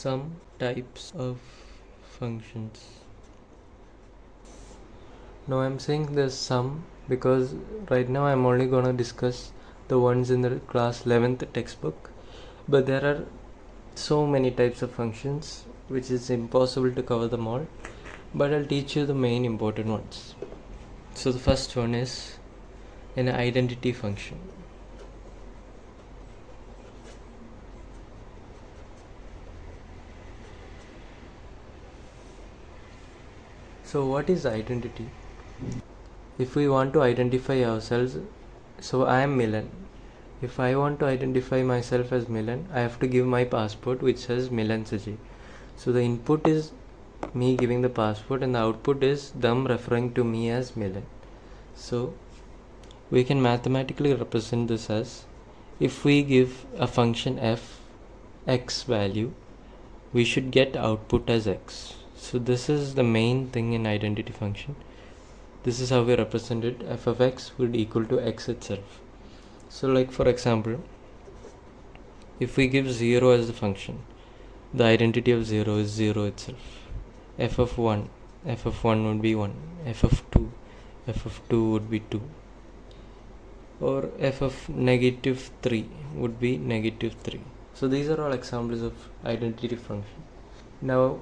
some types of functions. Now I'm saying there's some because right now I'm only gonna discuss the ones in the class 11th textbook, but there are so many types of functions which is impossible to cover them all, but I'll teach you the main important ones. So the first one is an identity function. So what is identity? If we want to identify ourselves, so I am Milan. If I want to identify myself as Milan, I have to give my passport which says Milan Sajid. So the input is me giving the passport and the output is them referring to me as Milan. So we can mathematically represent this as, if we give a function f x value, we should get output as x. So this is the main thing in identity function. This is how we represent it. F of x would equal to x itself. So like for example, if we give 0 as the function, the identity of 0 is 0 itself. F of 1 would be 1. F of 2 would be 2. Or f of negative 3 would be negative 3. So these are all examples of identity function. Now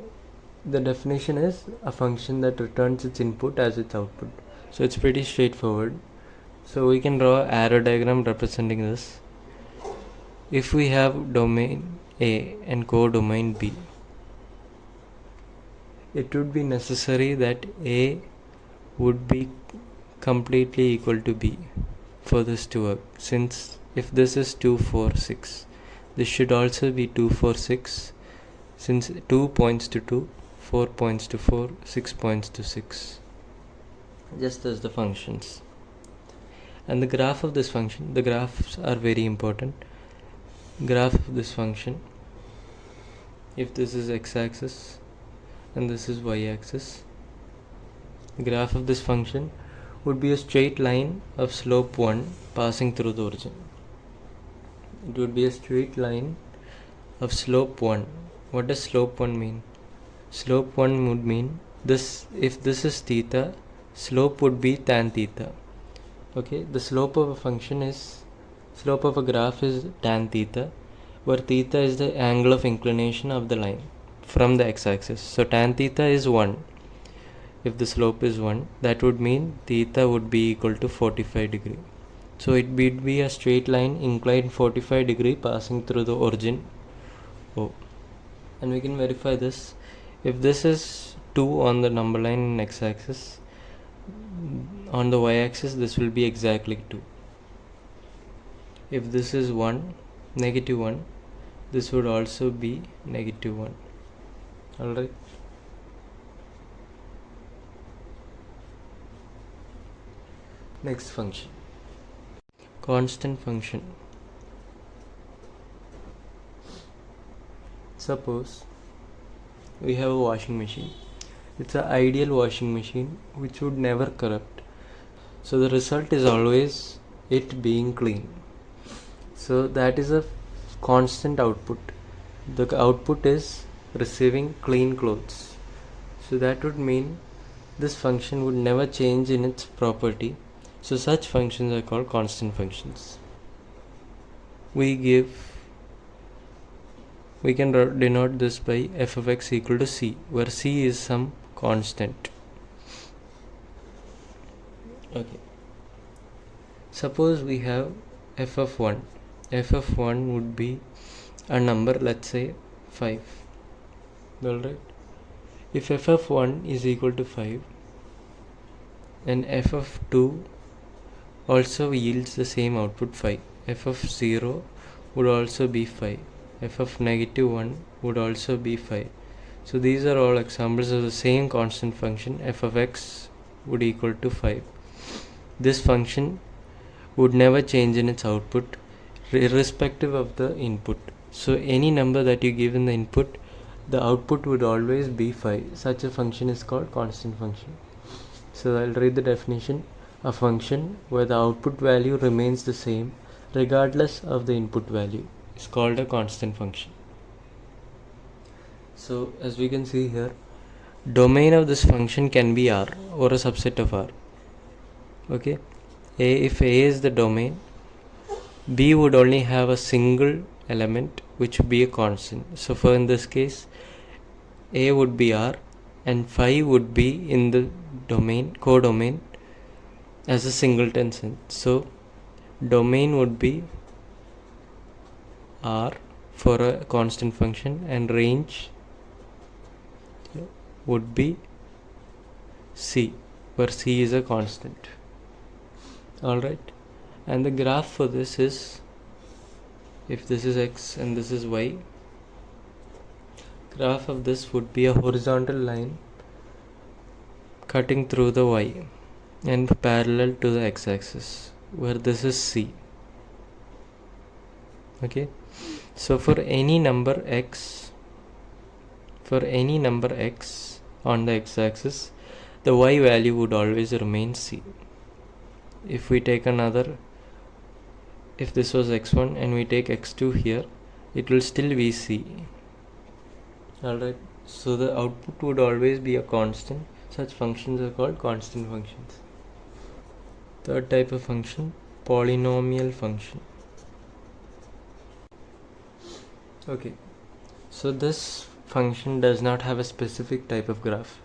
the definition is a function that returns its input as its output. So it's pretty straightforward. So we can draw an arrow diagram representing this. If we have domain A and codomain B, it would be necessary that A would be completely equal to B for this to work. Since if this is 2, 4, 6, this should also be 2, 4, 6. Since 2 points to 2, 4 points to 4, 6 points to 6. Just as the functions. And the graph of this function, the graphs are very important. Graph of this function, if this is x-axis and this is y-axis, the graph of this function would be a straight line of slope 1 passing through the origin. It would be a straight line of slope 1. What does slope 1 mean? Slope 1 would mean this, if this is theta, slope would be tan theta. Okay, the slope of a function is, slope of a graph is tan theta, where theta is the angle of inclination of the line from the x-axis. So tan theta is 1. If the slope is 1, that would mean theta would be equal to 45 degree. So it would be a straight line inclined 45 degree passing through the origin O. And we can verify this. If this is 2 on the number line in x-axis, on the y-axis this will be exactly 2. If this is 1, negative 1, this would also be negative 1. Alright. Next function, constant function. Suppose we have a washing machine. It's an ideal washing machine which would never corrupt. So the result is always it being clean. So that is a constant output. The output is receiving clean clothes. So that would mean this function would never change in its property. So such functions are called constant functions. We can denote this by f of x equal to c, where c is some constant. Okay. Suppose we have f of 1. F of 1 would be a number, let's say 5. Alright. If f of 1 is equal to 5 and f of 2 also yields the same output 5, f of 0 would also be 5, f of negative 1 would also be 5. So these are all examples of the same constant function. F of x would equal to 5. This function would never change in its output irrespective of the input. So any number that you give in the input, the output would always be 5. Such a function is called constant function. So I'll read the definition. A function where the output value remains the same regardless of the input value is called a constant function. So as we can see here, domain of this function can be R or a subset of R. Okay, if A is the domain, B would only have a single element which would be a constant. So for in this case, A would be R and phi would be in the domain, codomain, as a singleton sense. So domain would be R for a constant function and range would be C, where C is a constant. Alright, and the graph for this is, if this is X and this is Y, graph of this would be a horizontal line cutting through the Y and parallel to the X-axis, where this is C. Okay, so for any number X on the X-axis, the Y value would always remain C. If we take if this was X1 and we take X2 here, it will still be C. Alright, so the output would always be a constant. Such functions are called constant functions. Third type of function, polynomial function. Okay, so this function does not have a specific type of graph.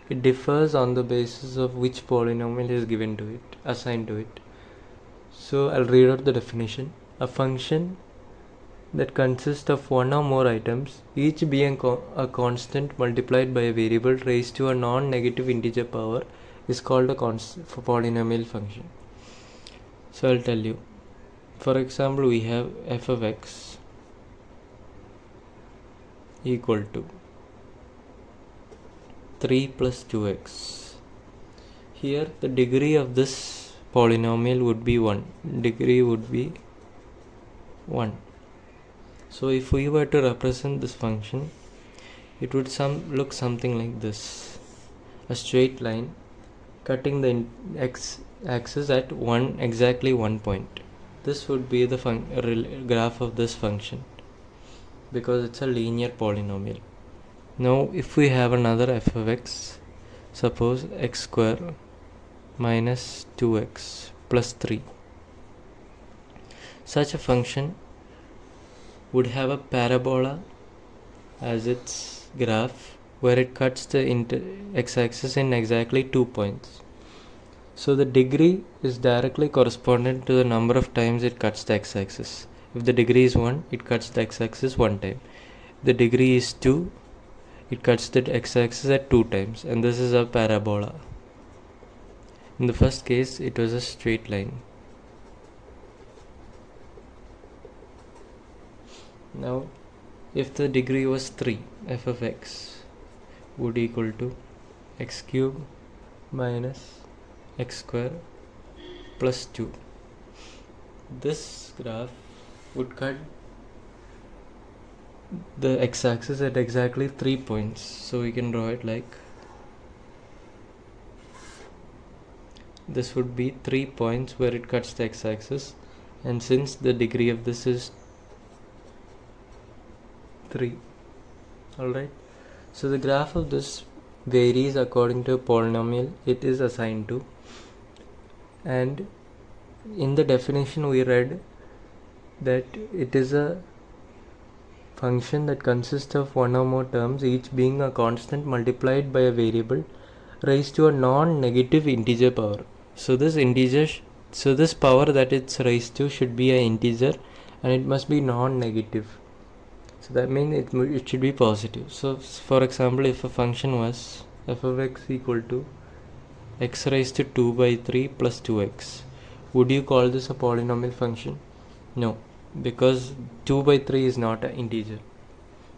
It differs on the basis of which polynomial is given to it, assigned to it. So I'll read out the definition. A function that consists of one or more items, each being a constant multiplied by a variable raised to a non-negative integer power, is called a polynomial function. So I'll tell you. For example, we have f of x equal to 3 plus 2x. Here the degree of this polynomial would be 1. Degree would be 1. So if we were to represent this function, it would look something like this. A straight line cutting the x-axis at exactly 1 point. This would be the graph of this function, because it's a linear polynomial. Now if we have another f of x, suppose x square minus 2x plus 3, such a function would have a parabola as its graph, where it cuts the x-axis in exactly 2 points. So the degree is directly correspondent to the number of times it cuts the x-axis. If the degree is 1, it cuts the x-axis 1 time. If the degree is 2, it cuts the x-axis at 2 times, and this is a parabola. In the first case, it was a straight line. Now, if the degree was 3, f of x would equal to x cube minus x square plus 2. This graph would cut the x-axis at exactly 3 points. So we can draw it like this would be 3 points where it cuts the x-axis, and since the degree of this is 3. Alright, so the graph of this varies according to a polynomial it is assigned to, and in the definition we read that it is a function that consists of one or more terms, each being a constant multiplied by a variable raised to a non-negative integer power. So this power that it's raised to should be an integer, and it must be non-negative. So that means it should be positive. So for example, if a function was f of x equal to x raised to 2 by 3 plus 2x, would you call this a polynomial function? No, because 2 by 3 is not an integer.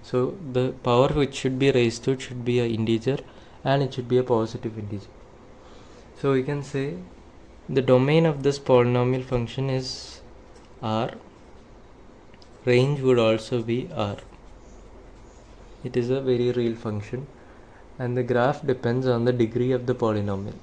So the power which should be raised to should be an integer, and it should be a positive integer. So we can say the domain of this polynomial function is R. Range would also be R. It is a very real function, and the graph depends on the degree of the polynomial.